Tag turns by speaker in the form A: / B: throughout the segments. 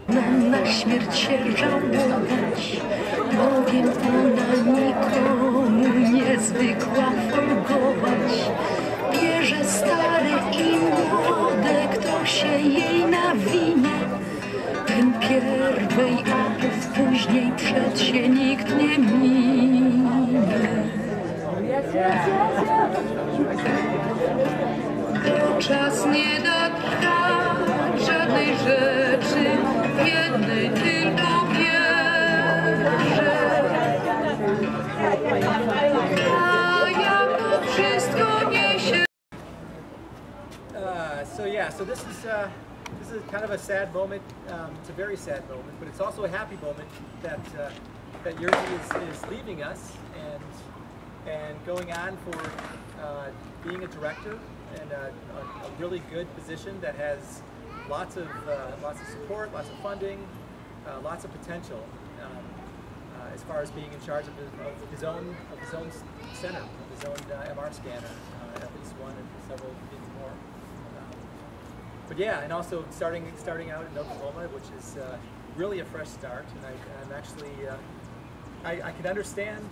A: Nam na śmierć się żałować, bowiem ona nikomu niezwykła forgować. Bierze stare i młode, kto się jej nawinie, ten pierwej, a później przed się nikt nie minie. Bo czas nie da trwać żadnej rzeczy, w jednej tylko wierzę. A jak to wszystko niesie.
B: So this is kind of a sad moment. It's a very sad moment, but it's also a happy moment that that Jerzy is leaving us and going on for being a director in a really good position that has lots of support, lots of funding, lots of potential as far as being in charge of his own center, of his own MR scanner, at least one and several things more. But yeah, and also starting out in Oklahoma, which is really a fresh start, and I'm actually I can understand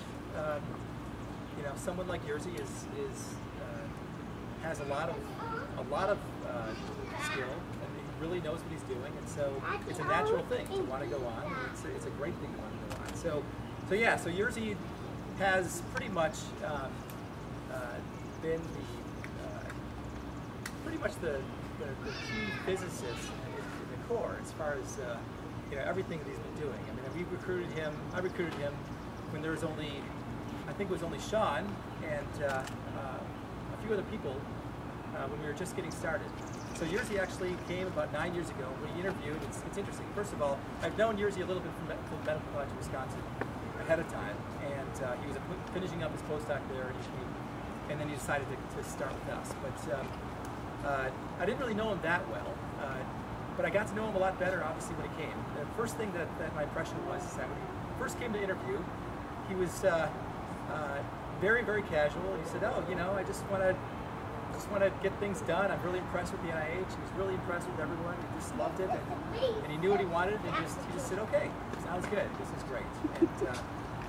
B: you know, someone like Jerzy has a lot of skill, and he really knows what he's doing, and so it's a natural thing to want to go on. It's a great thing to want to go on. So yeah, so Jerzy has pretty much been pretty much the key physicist in the Corps as far as you know, everything that he's been doing. I mean, I recruited him when there was only, I think it was only Sean and a few other people when we were just getting started. So Jerzy actually came about 9 years ago when he interviewed. It's interesting. First of all, I've known Jerzy a little bit from Medical College of Wisconsin ahead of time, and he was finishing up his postdoc there, and then he decided to start with us. But I didn't really know him that well, but I got to know him a lot better, obviously, when he came. The first thing that my impression was is that when he first came to interview, he was very, very casual. He said, "Oh, you know, I just want to get things done. I'm really impressed with the NIH." He was really impressed with everyone. He just loved it, and he knew what he wanted. And he just said, "Okay, sounds good. This is great."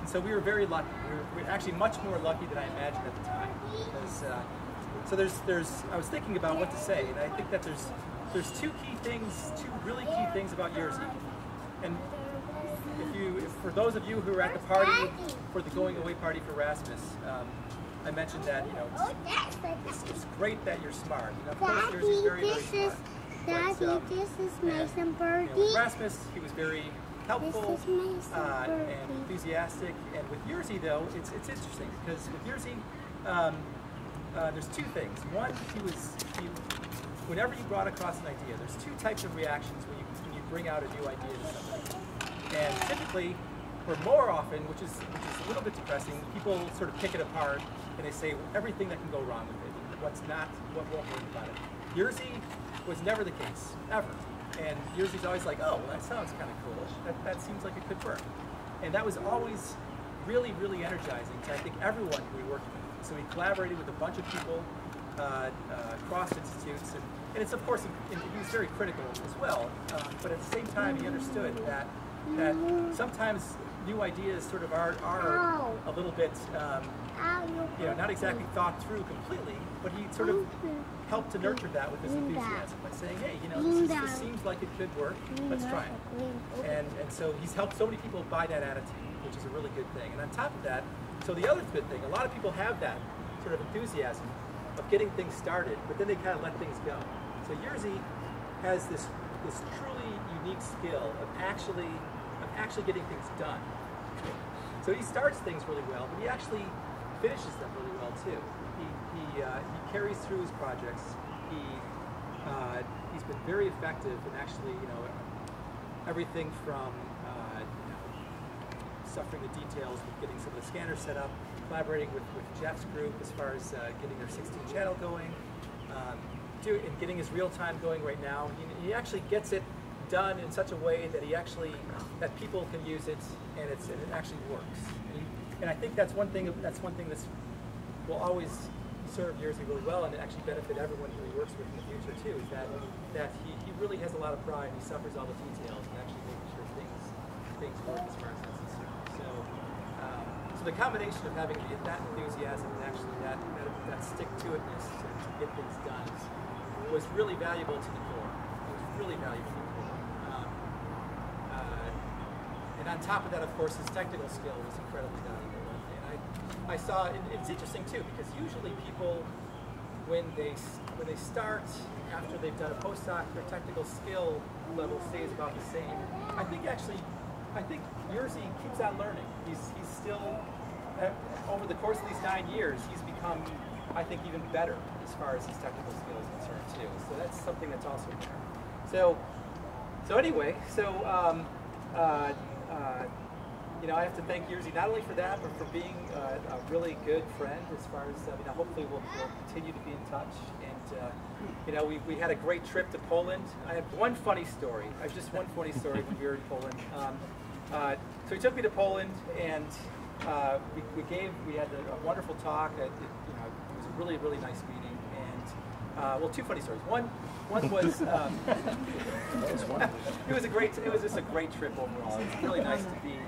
B: And so we were very lucky. We were actually much more lucky than I imagined at the time. Because, so I was thinking about what to say, and I think that there's two really key things about Jerzy. And for those of you who were at the party, for the going away party for Rasmus, I mentioned that, you know, it's great that you're smart. You know, of course, Jerzy's very, very smart.
C: Daddy, this is Mason Birdie.
B: You know, with Rasmus, he was very helpful and enthusiastic. And with Jerzy, though, it's interesting because with Jerzy, there's two things. One, whenever you brought across an idea, there's two types of reactions when you bring out a new idea to somebody. And typically, or more often, which is a little bit depressing, people sort of pick it apart and they say everything that can go wrong with it, what won't work about it. Jerzy was never the case, ever. And Jerzy's always like, "Oh, well, that sounds kind of cool. That seems like it could work." And that was always really, really energizing to, I think, everyone we worked with. So he collaborated with a bunch of people across institutes, and it's, of course, he was very critical as well. But at the same time, he understood that sometimes new ideas sort of are a little bit, you know, not exactly thought through completely, but he sort of helped to nurture that with his enthusiasm by saying, "Hey, you know, this seems like it could work. Let's try it." And so he's helped so many people buy that attitude, which is a really good thing. And on top of that, so the other good thing, a lot of people have that sort of enthusiasm of getting things started, but then they kind of let things go. So Jerzy has this truly unique skill of actually getting things done. So he starts things really well, but he actually finishes them really well too. He carries through his projects. He's been very effective in actually, you know, everything from suffering the details with getting some of the scanners set up, collaborating with Jeff's group as far as getting their 16 channel going, and getting his real time going right now. He actually gets it done in such a way that that people can use it and it actually works. And I think that's one thing that's will always serve Jerzy really well, and actually benefit everyone who he works with in the future too. Is that he really has a lot of pride. He suffers all the details and actually making sure things work as far as that's concerned. So the combination of having that enthusiasm and actually that stick-to-itness to get things done was really valuable to the core. It was really valuable to the core. And on top of that, of course, his technical skill was incredibly valuable. And I saw, it's interesting too, because usually people, when they start after they've done a postdoc, their technical skill level stays about the same. I think Jerzy keeps on learning. He's still, over the course of these 9 years, he's become, I think, even better as far as his technical skill is concerned too. So that's something that's also there. So anyway, you know, I have to thank Jerzy not only for that, but for being a really good friend as far as, you know, hopefully we'll continue to be in touch. And, you know, we had a great trip to Poland. I have one funny story. I have just one funny story when we were in Poland. So he took me to Poland, and we had a wonderful talk. You know, it was a really, really nice meeting. And, well, two funny stories. One was, it was just a great trip overall. It was really nice to be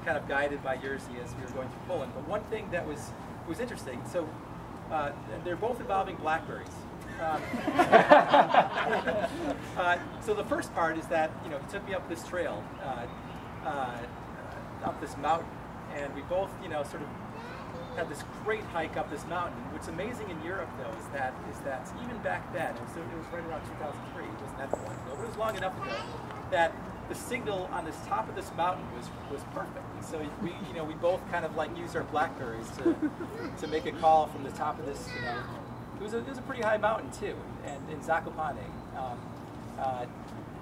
B: kind of guided by Jerzy as we were going through Poland. But one thing that was interesting, so they're both involving blackberries. So the first part is that, you know, he took me up this trail, up this mountain, and we both, you know, sort of had this great hike up this mountain. What's amazing in Europe, though, is that even back then, it was right around 2003, it wasn't that long ago, but it was long enough ago, that the signal on this top of this mountain was perfect. And so we both kind of like used our blackberries to make a call from the top of this, you know, it was a pretty high mountain too, and in Zakopane.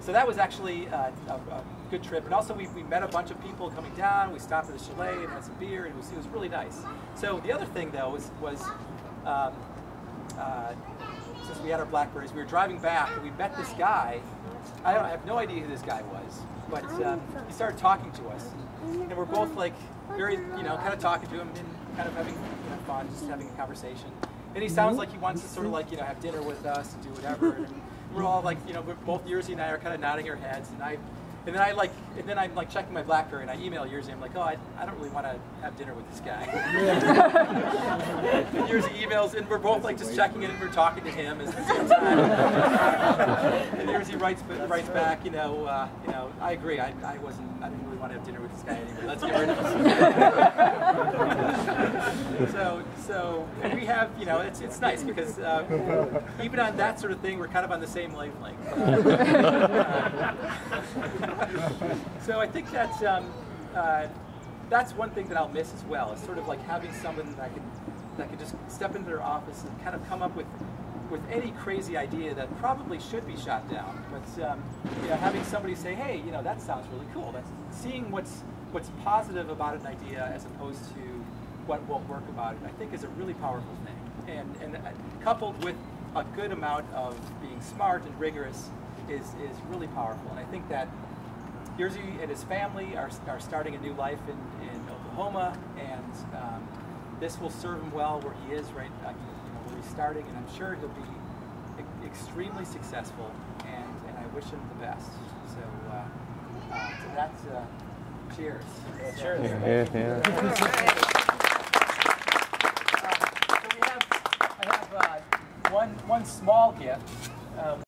B: So that was actually a good trip. And also we met a bunch of people coming down. We stopped at a chalet and had some beer, and it was really nice. So the other thing though was since we had our blackberries, we were driving back and we met this guy. I have no idea who this guy was, but he started talking to us, and we're both like very, you know, kind of talking to him and kind of having, you know, fun, just having a conversation. And he sounds like he wants to sort of like, you know, have dinner with us and do whatever. And we're all like, you know, both Jerzy and I are kind of nodding our heads, and then I'm like checking my BlackBerry, and I email Jerzy. I'm like, oh, I don't really want to have dinner with this guy. And Jerzy emails, and we're both like just checking it, and we're talking to him at the same time. And Jerzy writes back, you know, I agree. I didn't really want to have dinner with this guy anyway. Let's get rid of him. So we have, you know, it's nice because even on that sort of thing, we're kind of on the same wavelength. So I think that's one thing that I'll miss as well. Is sort of like having someone that can just step into their office and kind of come up with any crazy idea that probably should be shot down. But you know, having somebody say, hey, you know, that sounds really cool. That's seeing what's positive about an idea as opposed to what won't work about it, I think is a really powerful thing. And coupled with a good amount of being smart and rigorous is really powerful. And I think that Jerzy and his family are starting a new life in Oklahoma, and this will serve him well where he is right, you know, where he's starting, and I'm sure he'll be extremely successful, and I wish him the best. So that's cheers. Cheers. So I have one small gift.